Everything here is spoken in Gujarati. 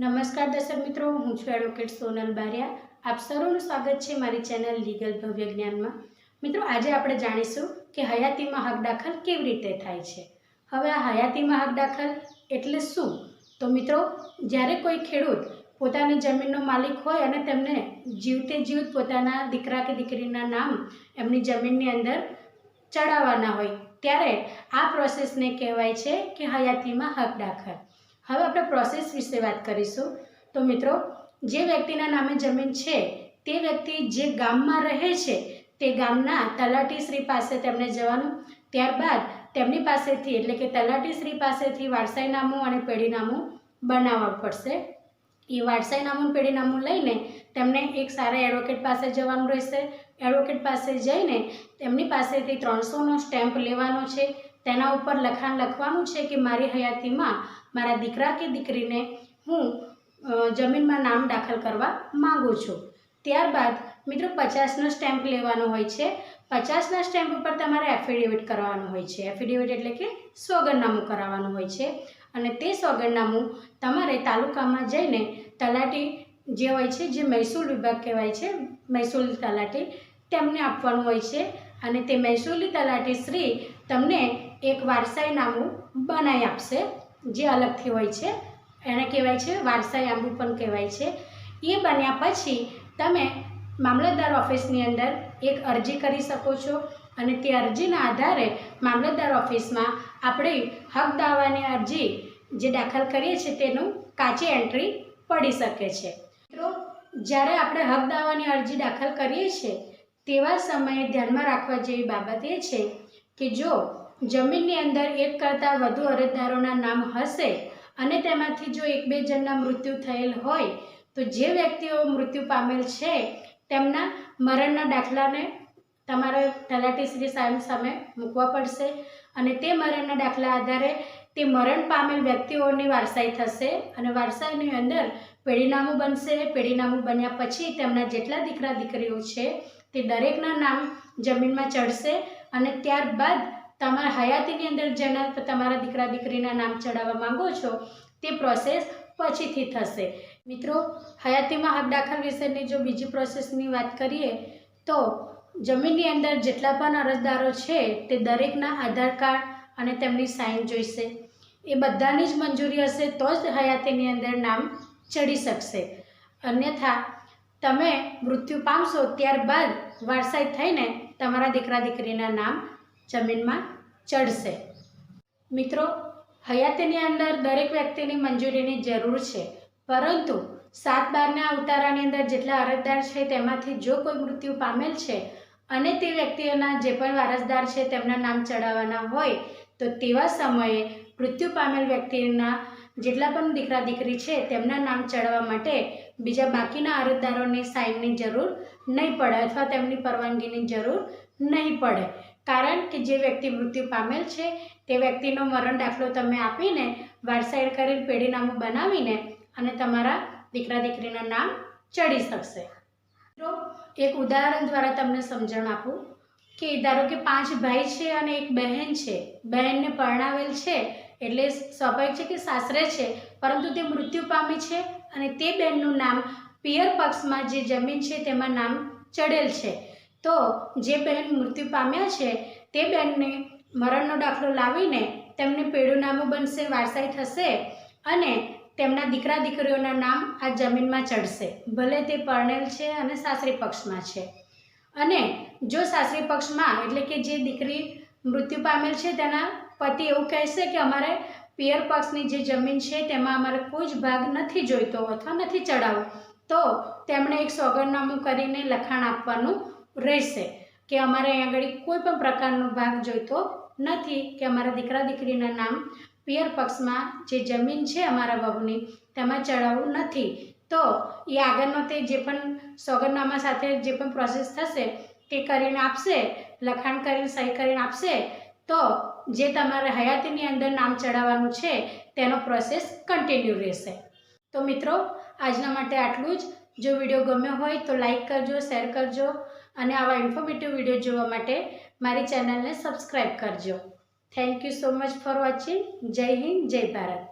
નમસ્કાર દર્શક મિત્રો, હું છું એડવોકેટ સોનલ બારિયા। આપ સૌનું સ્વાગત છે મારી ચેનલ લીગલ ભવ્ય જ્ઞાનમાં। મિત્રો, આજે આપણે જાણીશું કે હયાતીમાં હક દાખલ કેવી રીતે થાય છે। હવે આ હયાતીમાં હક દાખલ એટલે શું? તો મિત્રો, જ્યારે કોઈ ખેડૂત પોતાની જમીનનો માલિક હોય અને તેમને જીવતે જીવત પોતાના દીકરા કે દીકરીના નામ એમની જમીનની અંદર ચડાવવાના હોય ત્યારે આ પ્રોસેસને કહેવાય છે કે હયાતીમાં હક દાખલ। હવે આપણે પ્રોસેસ વિશે વાત કરીશું। તો મિત્રો, જે વ્યક્તિના નામે જમીન છે તે વ્યક્તિ જે ગામમાં રહે છે તે ગામના તલાટીશ્રી પાસે તેમને જવાનું, ત્યારબાદ તેમની પાસેથી એટલે કે તલાટીશ્રી પાસેથી વારસાઈનામું અને પેઢીનામું બનાવવા પડશે। એ વારસાઈનામું પેઢીનામું લઈને તેમને એક સારા એડવોકેટ પાસે જવાનું રહેશે। એડવોકેટ પાસે જઈને તેમની પાસેથી 300નો સ્ટેમ્પ લેવાનો છે। તેના ઉપર લખાણ લખવાનું છે કે મારી હયાતીમાં મારા દીકરા કે દીકરીને હું જમીનમાં નામ દાખલ કરવા માગું છું। ત્યારબાદ મિત્રો 50નો સ્ટેમ્પ લેવાનો હોય છે। 50ના સ્ટેમ્પ ઉપર તમારે એફિડેવિટ કરવાનું હોય છે। એફિડેવિટ એટલે કે સોગંદનામું કરાવવાનું હોય છે અને તે સોગંદનામું તમારે તાલુકામાં જઈને તલાટી જે હોય છે, જે મહેસૂલ વિભાગ કહેવાય છે, મહેસૂલ તલાટી, તેમને આપવાનું હોય છે અને તે મહેસૂલી તલાટી શ્રી તમને એક વારસાઈનામું બનાવી આપશે જે અલગથી હોય છે। એને કહેવાય છે વારસાઈનામું પણ કહેવાય છે। એ બન્યા પછી તમે મામલતદાર ઓફિસની અંદર એક અરજી કરી શકો છો અને તે અરજીના આધારે મામલતદાર ઓફિસમાં આપણે હક દાવાની અરજી જે દાખલ કરીએ છીએ તેનું કાચી એન્ટ્રી પડી શકે છે। મિત્રો, જ્યારે આપણે હક દાવાની અરજી દાખલ કરીએ છીએ તેવા સમયે ધ્યાનમાં રાખવા જેવી બાબત એ છે કે જો જમીનની અંદર એક કરતાં વધુ અરજદારોના નામ હશે અને તેમાંથી જો 1-2 જણના મૃત્યુ થયેલ હોય તો જે વ્યક્તિઓ મૃત્યુ પામેલ છે તેમના મરણના દાખલાને તમારે તલાટીશ્રી સામે મૂકવા પડશે અને તે મરણના દાખલા આધારે તે મરણ પામેલ વ્યક્તિઓની વારસાઈ થશે અને વારસાઈની અંદર પેઢીનામું બનશે। પેઢીનામું બન્યા પછી તેમના જેટલા દીકરા દીકરીઓ છે તે દરેકના નામ જમીનમાં ચડશે અને ત્યારબાદ તમારા હયાતીની અંદર જેના તમારા દીકરા દીકરીના નામ ચડાવવા માંગો છો તે પ્રોસેસ પછીથી થશે। મિત્રો, હયાતીમાં હક દાખલ વિશેની જો બીજી પ્રોસેસની વાત કરીએ તો જમીનની અંદર જેટલા પણ અરજદારો છે તે દરેકના આધાર કાર્ડ અને તેમની સાઇન જોઈશે। એ બધાની જ મંજૂરી હશે તો જ હયાતીની અંદર નામ ચડી શકશે, અન્યથા તમે મૃત્યુ પામશો ત્યારબાદ વારસાઈ થઈને તમારા દીકરા દીકરીના નામ જમીનમાં ચડશે। મિત્રો, હયાતીની અંદર દરેક વ્યક્તિની મંજૂરીની જરૂર છે, પરંતુ 7/12ના ઉતારાની અંદર જેટલા અરજદાર છે તેમાંથી જો કોઈ મૃત્યુ પામેલ છે અને તે વ્યક્તિઓના જે પણ વારસદાર છે તેમના નામ ચડાવવાના હોય તો તેવા સમયે મૃત્યુ પામેલ વ્યક્તિના જેટલા પણ દીકરા દીકરી છે તેમના નામ ચડાવવા માટે બીજા બાકીના અરજદારોની સાઇનની જરૂર નહીં પડે અથવા તેમની પરવાનગીની જરૂર નહીં પડે, કારણ કે જે વ્યક્તિ મૃત્યુ પામેલ છે તે વ્યક્તિનો મરણ દાખલો તમે આપીને વારસાઈ કરીને પેઢીનામું બનાવીને અને તમારા દીકરા દીકરીના નામ ચડી શકશે। તો એક ઉદાહરણ દ્વારા તમને સમજણ આપું કે ધારો કે 5 ભાઈ છે અને એક બહેન છે। બહેનને પરણાવેલ છે એટલે સ્વાભાવિક છે કે સાસરે છે, પરંતુ તે મૃત્યુ પામી છે અને તે બહેનનું નામ પિયર પક્ષમાં જે જમીન છે તેમાં નામ ચડેલ છે। તો જે બહેન મૃત્યુ પામ્યા છે તે બહેનને મરણનો દાખલો લાવીને તેમને પેઢીનામું બનશે, વારસાઈ થશે અને તેમના દીકરા દીકરીઓના નામ આ જમીનમાં ચડશે, ભલે તે પરણેલ છે અને સાસરી પક્ષમાં છે। અને જો સાસરી પક્ષમાં એટલે કે જે દીકરી મૃત્યુ પામેલ છે તેના પતિ એવું કહેશે કે અમારે પિયર પક્ષની જે જમીન છે તેમાં અમારે કોઈ જ ભાગ નથી જોઈતો અથવા નથી ચડાવવો, તો તેમણે એક સોગંદનામું કરીને લખાણ આપવાનું રહેશે કે અમારે અહીં આગળ કોઈ પણ પ્રકારનો ભાગ જોઈતો નથી, કે અમારા દીકરા દીકરીના નામ પિયર પક્ષમાં જે જમીન છે અમારા વહુની તેમાં ચડાવવું નથી। તો એ આગળનો તે જે પણ સોગંદનામા સાથે જે પણ પ્રોસેસ થશે તે કરીને આપશે, લખાણ કરીને સહી કરીને આપશે, તો જે તમારે હયાતીની અંદર નામ ચડાવવાનું છે તેનો પ્રોસેસ કન્ટિન્યુ રહેશે। તો મિત્રો, આજના માટે આટલું જ। જો વિડીયો ગમ્યો હોય તો લાઈક કરજો, શેર કરજો અને આવા ઇન્ફોર્મેટિવ વિડીયો જોવા માટે મારી ચેનલને સબસ્ક્રાઈબ કરજો। Thank you so much for watching. જય હિન્દ, જય ભારત।